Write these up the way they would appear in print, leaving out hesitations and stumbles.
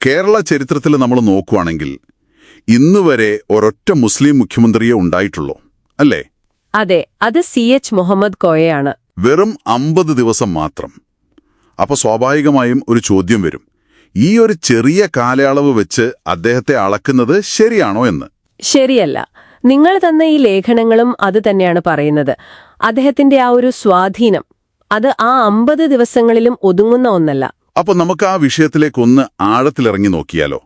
കേരള ചരിത്രത്തിൽ നമ്മൾ നോക്കുവാണെങ്കിൽ ഇന്നുവരെ ഒരൊറ്റ മുസ്ലിം മുഖ്യമന്ത്രിയേ ഉണ്ടായിട്ടുള്ളൂ, അല്ലേ? അതെ, അത് CH മുഹമ്മദ് കോയയാണ്. വെറും 50 ദിവസം മാത്രം. അപ്പൊ സ്വാഭാവികമായും ഒരു ചോദ്യം വരും, ഈ ഒരു ചെറിയ കാലയളവ് വെച്ച് അദ്ദേഹത്തെ അളക്കുന്നത് ശരിയാണോ എന്ന്. ശരിയല്ല. നിങ്ങൾ തന്ന ഈ ലേഖനങ്ങളും അത് തന്നെയാണ് പറയുന്നത്. അദ്ദേഹത്തിന്റെ ആ ഒരു സ്വാധീനം അത് ആ 50 ദിവസങ്ങളിലും ഒതുങ്ങുന്ന ഒന്നല്ല. അപ്പോൾ നമുക്ക് ആ വിഷയത്തിലേക്കൊന്ന് ആഴത്തിലിറങ്ങി നോക്കിയാലോ?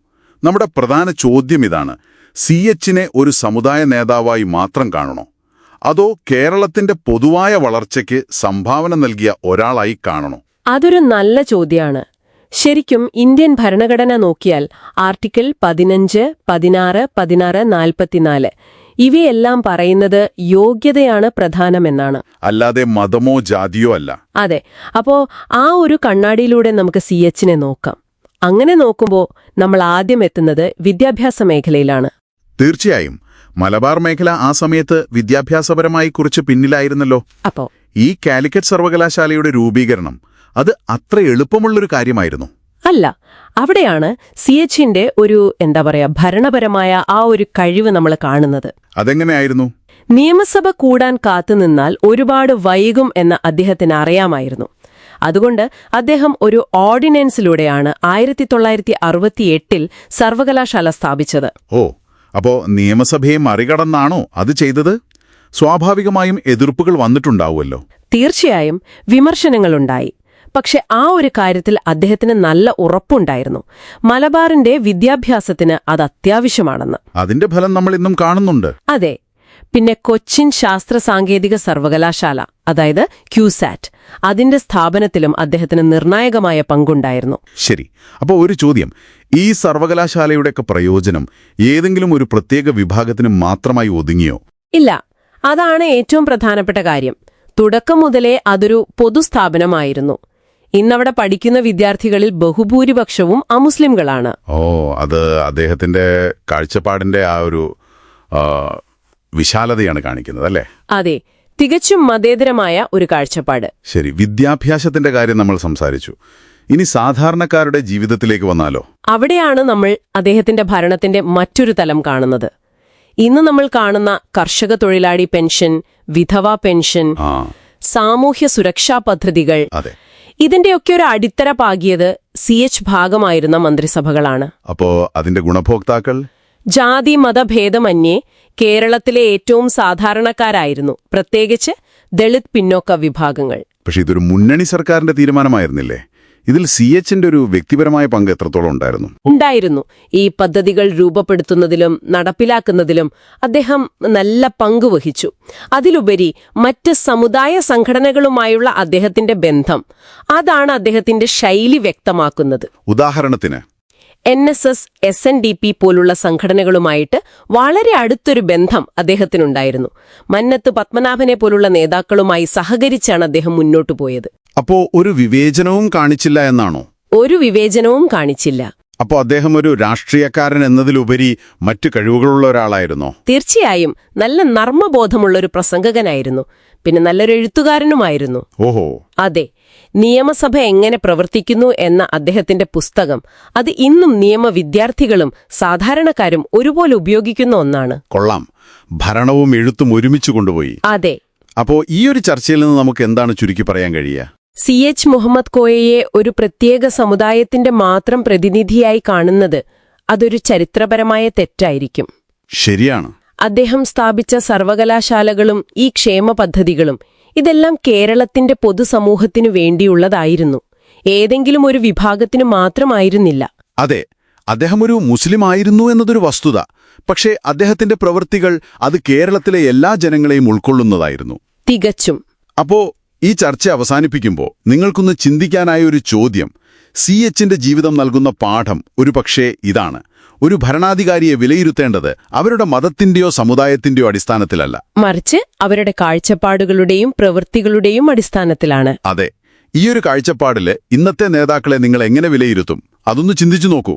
നമ്മുടെ പ്രധാന ചോദ്യം ഇതാണ്: CHനെ ഒരു സമുദായ നേതാവായി മാത്രം കാണണോ, അതോ കേരളത്തിന്റെ പൊതുവായ വളർച്ചയ്ക്ക് സംഭാവന നൽകിയ ഒരാളായി കാണണോ? അതൊരു നല്ല ചോദ്യമാണ്. ശരിക്കും ഇന്ത്യൻ ഭരണഘടന നോക്കിയാൽ ആർട്ടിക്കിൾ 15, 16, 16, 44 ഇവയെല്ലാം പറയുന്നത് യോഗ്യതയാണ് പ്രധാനമെന്നാണ്, അല്ലാതെ മതമോ ജാതിയോ അല്ല. അതെ. അപ്പോ ആ ഒരു കണ്ണാടിയിലൂടെ നമുക്ക് CHനെ നോക്കാം. അങ്ങനെ നോക്കുമ്പോൾ നമ്മൾ ആദ്യം എത്തുന്നത് വിദ്യാഭ്യാസ മേഖലയിലാണ്. തീർച്ചയായും മലബാർ മേഖല ആ സമയത്ത് വിദ്യാഭ്യാസപരമായി കുറച്ച് പിന്നിലായിരുന്നല്ലോ. അപ്പോ ഈ കാലിക്കറ്റ് സർവകലാശാലയുടെ രൂപീകരണം അത് അത്ര എളുപ്പമുള്ളൊരു കാര്യമായിരുന്നു? അല്ല. അവിടെയാണ് CHന്റെ ഒരു ഭരണപരമായ ആ ഒരു കഴിവ് നമ്മൾ കാണുന്നത്. അതെങ്ങനെയായിരുന്നു? നിയമസഭ കൂടാൻ കാത്തുനിന്നാൽ ഒരുപാട് വൈകും എന്ന് അദ്ദേഹത്തിന് അറിയാമായിരുന്നു. അതുകൊണ്ട് അദ്ദേഹം ഒരു ഓർഡിനൻസിലൂടെയാണ് 1968 സർവകലാശാല സ്ഥാപിച്ചത്. ഓ, അപ്പോ നിയമസഭയെ മറികടന്നാണോ അത് ചെയ്തത്? സ്വാഭാവികമായും എതിർപ്പുകൾ വന്നിട്ടുണ്ടാവുമല്ലോ. തീർച്ചയായും വിമർശനങ്ങളുണ്ടായി. പക്ഷെ ആ ഒരു കാര്യത്തിൽ അദ്ദേഹത്തിന് നല്ല ഉറപ്പുണ്ടായിരുന്നു. മലബാറിന്റെ വിദ്യാഭ്യാസത്തിന് അത് അത്യാവശ്യമാണെന്ന്. അതിന്റെ ഫലം നമ്മൾ ഇന്നും കാണുന്നുണ്ട്. അതെ. പിന്നെ കൊച്ചിൻ ശാസ്ത്ര സാങ്കേതിക സർവകലാശാല, അതായത് ക്യൂസാറ്റ്, അതിന്റെ സ്ഥാപനത്തിലും അദ്ദേഹത്തിന് നിർണായകമായ പങ്കുണ്ടായിരുന്നു. ശരി. അപ്പോൾ ഒരു ചോദ്യം, ഈ സർവകലാശാലയുടെയൊക്കെ പ്രയോജനം ഏതെങ്കിലും ഒരു പ്രത്യേക വിഭാഗത്തിന് മാത്രമായി ഒതുങ്ങിയോ? ഇല്ല. അതാണ് ഏറ്റവും പ്രധാനപ്പെട്ട കാര്യം. തുടക്കം മുതലേ അതൊരു പൊതുസ്ഥാപനമായിരുന്നു. ഇന്നവിടെ പഠിക്കുന്ന വിദ്യാർത്ഥികളിൽ ബഹുഭൂരിപക്ഷവും അമുസ്ലിംകളാണ്. ഓ, അത് അദ്ദേഹത്തിന്റെ കാഴ്ചപ്പാടിന്റെ ആ ഒരു വിശാലതയാണ് കാണിക്കുന്നത്, അല്ലേ? അതെ, തികച്ചും മതേതരമായ ഒരു കാഴ്ചപ്പാട്. ശരി. വിദ്യാഭ്യാസത്തിന്റെ കാര്യം നമ്മൾ സംസാരിച്ചു. ഇനി സാധാരണക്കാരുടെ ജീവിതത്തിലേക്ക് വന്നാലോ? അവിടെയാണ് നമ്മൾ അദ്ദേഹത്തിന്റെ ഭരണത്തിന്റെ മറ്റൊരു തലം കാണുന്നത്. ഇന്ന് നമ്മൾ കാണുന്ന കർഷക തൊഴിലാളി പെൻഷൻ, വിധവാ പെൻഷൻ, സാമൂഹ്യ സുരക്ഷാ പദ്ധതികൾ, ഇതിന്റെയൊക്കെ ഒരു അടിത്തറ പാകിയത് CH ഭാഗമായിരുന്ന മന്ത്രിസഭകളാണ്. അപ്പോ അതിന്റെ ഗുണഭോക്താക്കൾ ജാതി മതഭേദമന്യേ കേരളത്തിലെ ഏറ്റവും സാധാരണക്കാരായിരുന്നു, പ്രത്യേകിച്ച് ദളിത് പിന്നോക്ക വിഭാഗങ്ങൾ. പക്ഷെ ഇതൊരു മുന്നണി സർക്കാരിന്റെ തീരുമാനമായിരുന്നില്ലേ? ഇതിൽ CHന്റെ ഒരു വ്യക്തിപരമായ പങ്ക് എത്രത്തോളം ഉണ്ടായിരുന്നു. ഈ പദ്ധതികൾ രൂപപ്പെടുത്തുന്നതിലും നടപ്പിലാക്കുന്നതിലും അദ്ദേഹം നല്ല പങ്ക് വഹിച്ചു. അതിലുപരി മറ്റ് സമുദായ സംഘടനകളുമായുള്ള അദ്ദേഹത്തിന്റെ ബന്ധം, അതാണ് അദ്ദേഹത്തിന്റെ ശൈലി വ്യക്തമാക്കുന്നത്. ഉദാഹരണത്തിന് NSS, SNDP പോലുള്ള സംഘടനകളുമായിട്ട് വളരെ അടുത്തൊരു ബന്ധം അദ്ദേഹത്തിനുണ്ടായിരുന്നു. മന്നത്ത് പത്മനാഭനെ പോലുള്ള നേതാക്കളുമായി സഹകരിച്ചാണ് അദ്ദേഹം മുന്നോട്ടു പോയത്. അപ്പോ ഒരു വിവേചനവും കാണിച്ചില്ല എന്നാണോ? ഒരു വിവേചനവും കാണിച്ചില്ല. അപ്പോ അദ്ദേഹം ഒരു രാഷ്ട്രീയക്കാരൻ എന്നതിലുപരി മറ്റു കഴിവുകളുള്ള ഒരാളായിരുന്നോ? തീർച്ചയായും നല്ല നർമ്മബോധമുള്ളൊരു പ്രസംഗകനായിരുന്നു. പിന്നെ നല്ലൊരു എഴുത്തുകാരനുമായിരുന്നു. ഓഹോ. അതെ. നിയമസഭ എങ്ങനെ പ്രവർത്തിക്കുന്നു എന്ന അദ്ദേഹത്തിന്റെ പുസ്തകം അത് ഇന്നും നിയമ വിദ്യാർത്ഥികളും സാധാരണക്കാരും ഒരുപോലെ ഉപയോഗിക്കുന്ന ഒന്നാണ്. കൊള്ളാം. ഭരണവും എഴുത്തും ഒരുമിച്ച് കൊണ്ടുപോയി. അതെ. അപ്പോ ഈ ഒരു ചർച്ചയിൽ നിന്ന് നമുക്ക് എന്താണ് ചുരുക്കി പറയാൻ കഴിയുക? CH മുഹമ്മദ് കോയയെ ഒരു പ്രത്യേക സമുദായത്തിന്റെ മാത്രം പ്രതിനിധിയായി കാണുന്നത് അതൊരു ചരിത്രപരമായ തെറ്റായിരിക്കും. ശരിയാണ്. അദ്ദേഹം സ്ഥാപിച്ച സർവകലാശാലകളും ഈ ക്ഷേമ പദ്ധതികളും ഇതെല്ലാം കേരളത്തിന്റെ പൊതുസമൂഹത്തിനു വേണ്ടിയുള്ളതായിരുന്നു, ഏതെങ്കിലും ഒരു വിഭാഗത്തിനു മാത്രമായിരുന്നില്ല. അതെ, അദ്ദേഹം ഒരു മുസ്ലിം ആയിരുന്നു എന്നതൊരു വസ്തുത. പക്ഷേ അദ്ദേഹത്തിന്റെ പ്രവൃത്തികൾ അത് കേരളത്തിലെ എല്ലാ ജനങ്ങളെയും ഉൾക്കൊള്ളുന്നതായിരുന്നു. തികച്ചും. അപ്പോ ഈ ചർച്ച അവസാനിപ്പിക്കുമ്പോൾ നിങ്ങൾക്കൊന്ന് ചിന്തിക്കാനായ ഒരു ചോദ്യം: CHന്റെ ജീവിതം നൽകുന്ന പാഠം ഒരുപക്ഷേ ഇതാണ്: ഒരു ഭരണാധികാരിയെ വിലയിരുത്തേണ്ടത് അവരുടെ മതത്തിന്റെയോ സമുദായത്തിന്റെയോ അടിസ്ഥാനത്തിലല്ല, മറിച്ച് അവരുടെ കാഴ്ചപ്പാടുകളുടെയും പ്രവൃത്തികളുടെയും അടിസ്ഥാനത്തിലാണ്. അതെ. ഈയൊരു കാഴ്ചപ്പാടില് ഇന്നത്തെ നേതാക്കളെ നിങ്ങൾ എങ്ങനെ വിലയിരുത്തും? അതൊന്ന് ചിന്തിച്ചു നോക്കൂ.